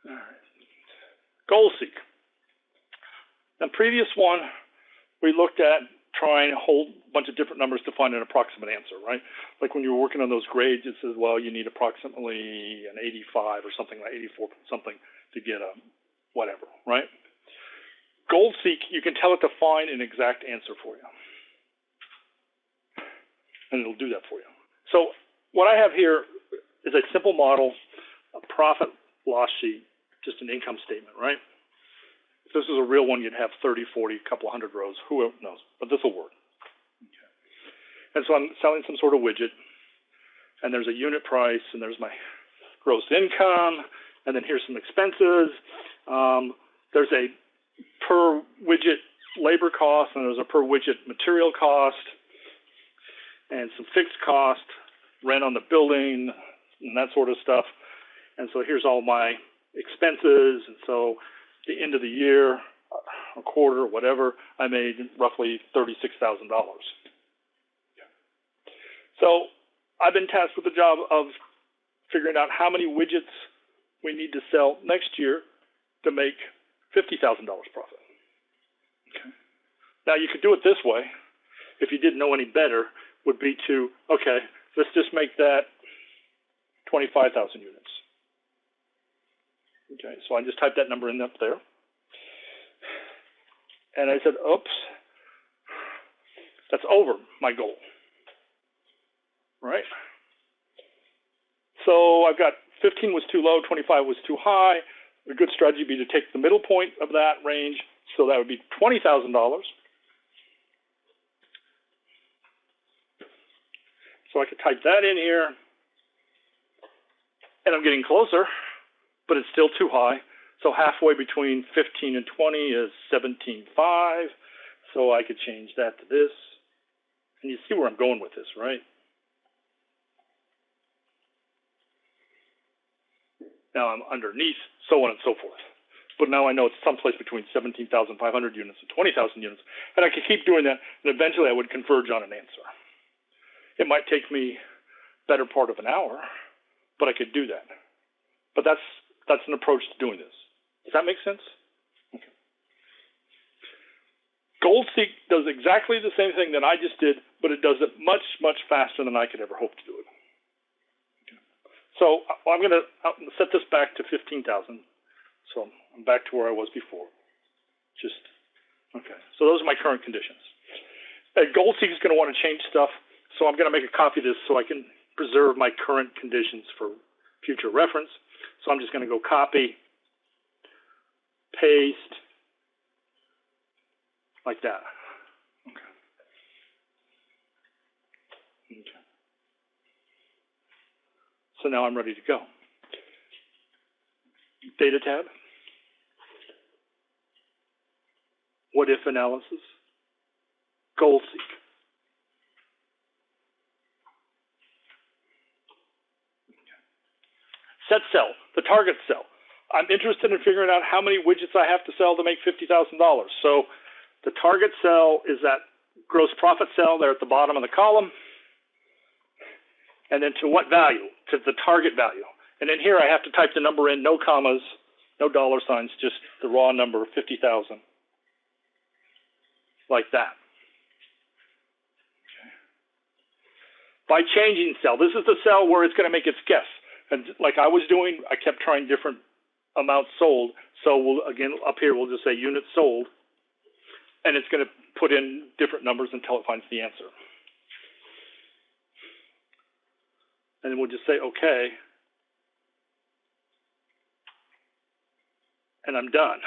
All right. Goal seek. The previous one, we looked at trying a whole bunch of different numbers to find an approximate answer, right? Like when you were working on those grades, it says, well, you need approximately an 85 or something like 84 something to get a whatever, right? Goal seek, you can tell it to find an exact answer for you. And it'll do that for you. So what I have here is a simple model, a profit loss sheet, just an income statement, right? If this was a real one, you'd have 30, 40, a couple hundred rows. Who knows? But this will work. Okay. And so I'm selling some sort of widget, and there's a unit price, and there's my gross income, and then here's some expenses. There's a per widget labor cost, and there's a per widget material cost, and some fixed cost, rent on the building, and that sort of stuff. And so here's all my expenses, and so the end of the year, a quarter, whatever, I made roughly $36,000. So I've been tasked with the job of figuring out how many widgets we need to sell next year to make $50,000 profit. Okay. Now you could do it this way, if you didn't know any better, would be to, okay, let's just make that 25,000 units. Okay, so I just typed that number in up there. And I said, oops, that's over my goal. Right? So I've got 15 was too low, 25 was too high. A good strategy would be to take the middle point of that range, so that would be $20,000. So I could type that in here, and I'm getting closer, but it's still too high. So halfway between 15 and 20 is 17.5. So I could change that to this. And you see where I'm going with this, right? Now I'm underneath, so on and so forth. But now I know it's someplace between 17,500 units and 20,000 units. And I could keep doing that, and eventually I would converge on an answer. It might take me better part of an hour, but I could do that. But that's an approach to doing this. Does that make sense? Okay. GoalSeek does exactly the same thing that I just did, but it does it much, much faster than I could ever hope to do it. Okay. So I'm going to set this back to 15,000. So I'm back to where I was before. Okay. So those are my current conditions. GoalSeek is going to want to change stuff, so I'm going to make a copy of this so I can preserve my current conditions for future reference. So I'm just going to go copy, paste, like that. Okay. So now I'm ready to go. Data tab. What if analysis. GoalSeek. Set cell, the target cell. I'm interested in figuring out how many widgets I have to sell to make $50,000. So the target cell is that gross profit cell there at the bottom of the column. And then to what value? To the target value. And then here I have to type the number in, no commas, no dollar signs, just the raw number, 50,000. Like that. Okay. By changing cell, this is the cell where it's going to make its guess. And like I was doing, I kept trying different amounts sold. So again, up here, we'll just say units sold. And it's going to put in different numbers until it finds the answer. And then we'll just say, okay. And I'm done.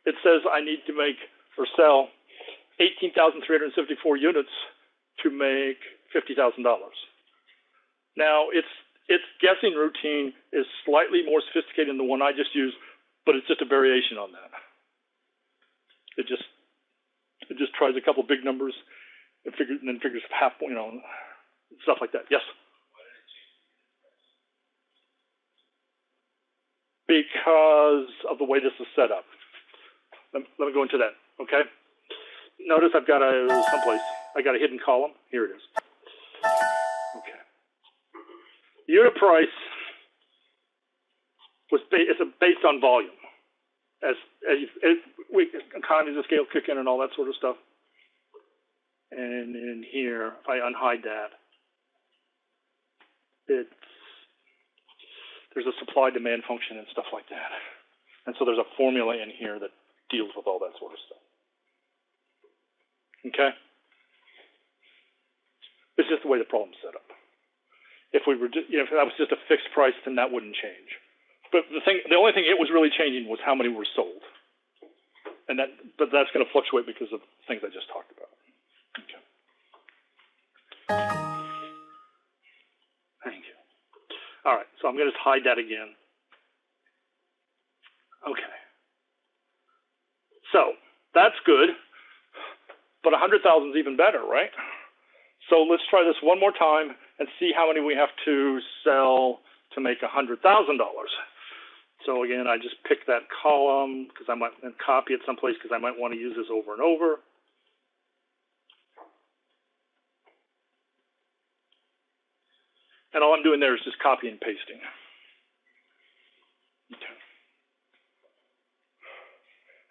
It says I need to make or sell 18,374 units to make $50,000. Now, its guessing routine is slightly more sophisticated than the one I just used, but it's just a variation on that. It just tries a couple big numbers and then figures half, stuff like that. Yes? Because of the way this is set up. Let me go into that, okay? Notice I've got I got a hidden column. Here it is. Okay. Unit price it's based on volume. As economies of scale kick in and all that sort of stuff. And in here, if I unhide that, there's a supply-demand function and stuff like that. And so there's a formula in here that deals with all that sort of stuff. Okay? It's just the way the problem's set up. If we were, if that was just a fixed price, then that wouldn't change. But the only thing it was really changing was how many were sold, and but that's going to fluctuate because of things I just talked about. Okay. Thank you. All right, so I'm going to hide that again. Okay. So that's good, but 100,000 is even better, right? So let's try this one more time and see how many we have to sell to make $100,000. So again, I just pick that column because I might and copy it someplace because I might want to use this over and over. And all I'm doing there is just copy and pasting. Okay.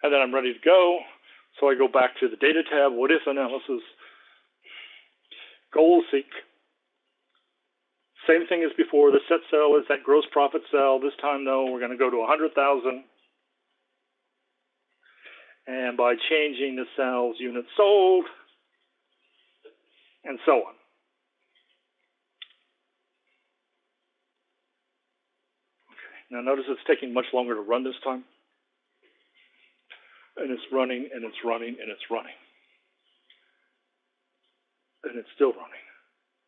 And then I'm ready to go. So I go back to the data tab, what if analysis, goal seek. Same thing as before, the set cell is that gross profit cell. This time, though, we're going to go to 100,000. And by changing the cells, units sold, and so on. Okay. Now notice it's taking much longer to run this time. And it's running, and it's running, and it's running. And it's still running.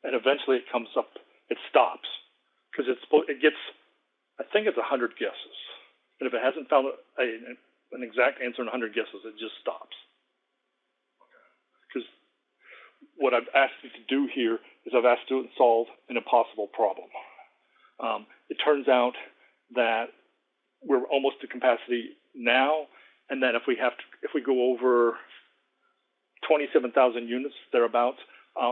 And eventually it comes up. It stops because it gets, I think it's 100 guesses. And if it hasn't found an exact answer in 100 guesses, it just stops. Because what I've asked it to do here is I've asked it to solve an impossible problem. It turns out that we're almost to capacity now, and that if we go over 27,000 units thereabouts,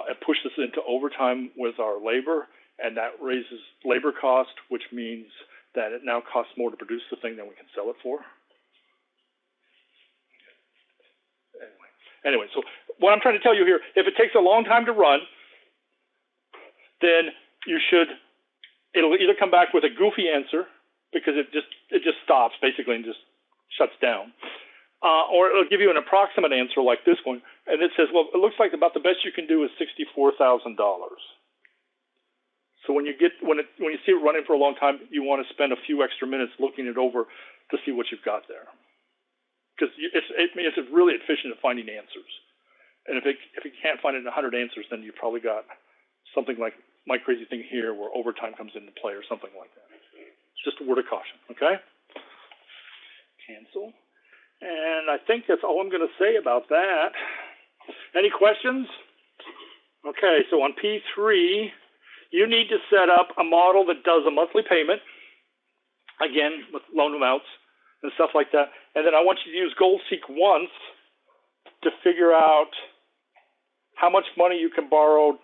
it pushes us into overtime with our labor. And that raises labor cost, which means that it now costs more to produce the thing than we can sell it for. Anyway, so what I'm trying to tell you here, if it takes a long time to run, then it'll either come back with a goofy answer because it just stops basically and just shuts down, or it'll give you an approximate answer like this one, and it says, well, it looks like about the best you can do is $64,000. So when you see it running for a long time, you want to spend a few extra minutes looking it over to see what you've got there, because it's really efficient at finding answers. And if it can't find it in 100 answers, then you've probably got something like my crazy thing here, where overtime comes into play, or something like that. It's just a word of caution, okay? Cancel. And I think that's all I'm going to say about that. Any questions? Okay, so on P3. You need to set up a model that does a monthly payment, again, with loan amounts and stuff like that. And then I want you to use GoalSeek once to figure out how much money you can borrow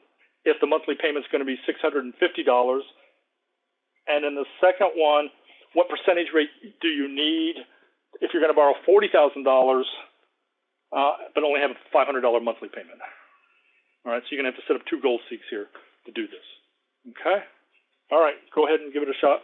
if the monthly payment is going to be $650. And then the second one, what percentage rate do you need if you're going to borrow $40,000 but only have a $500 monthly payment? All right, so you're going to have to set up 2 GoalSeeks here to do this. Okay? All right, go ahead and give it a shot.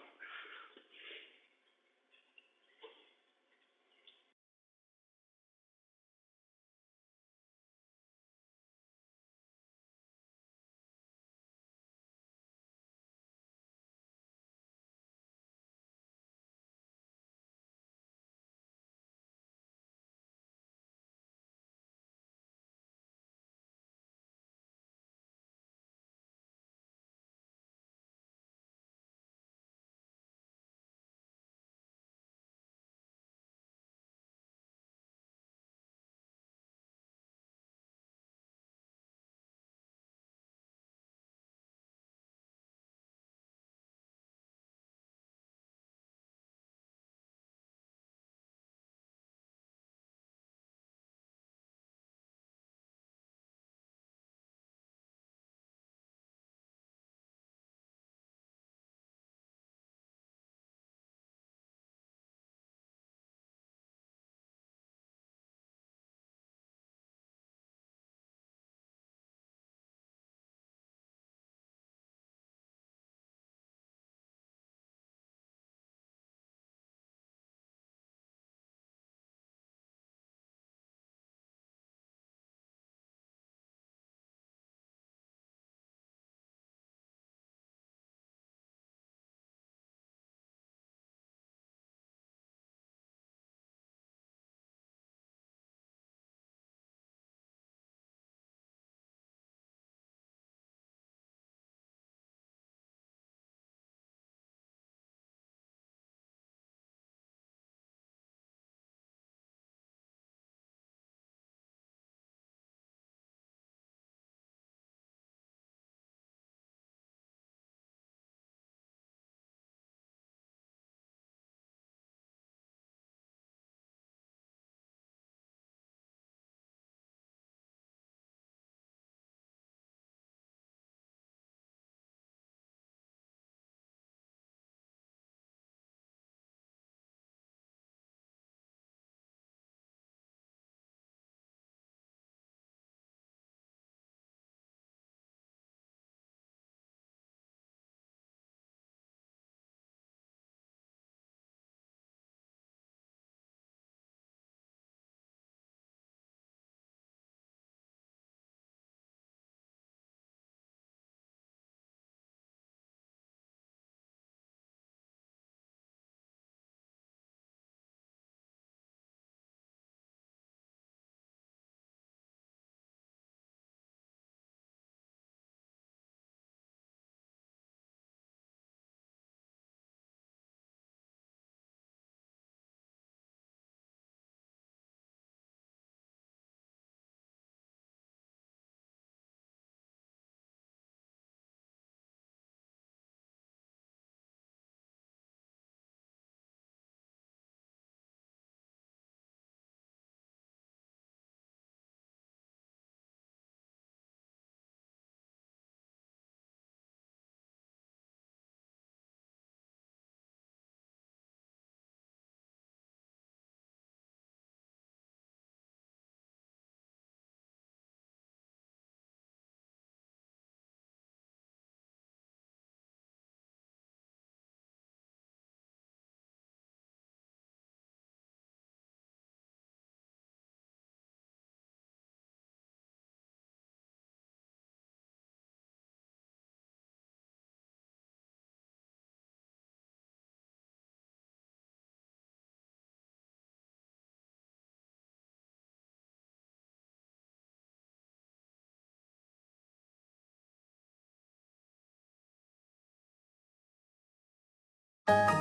you.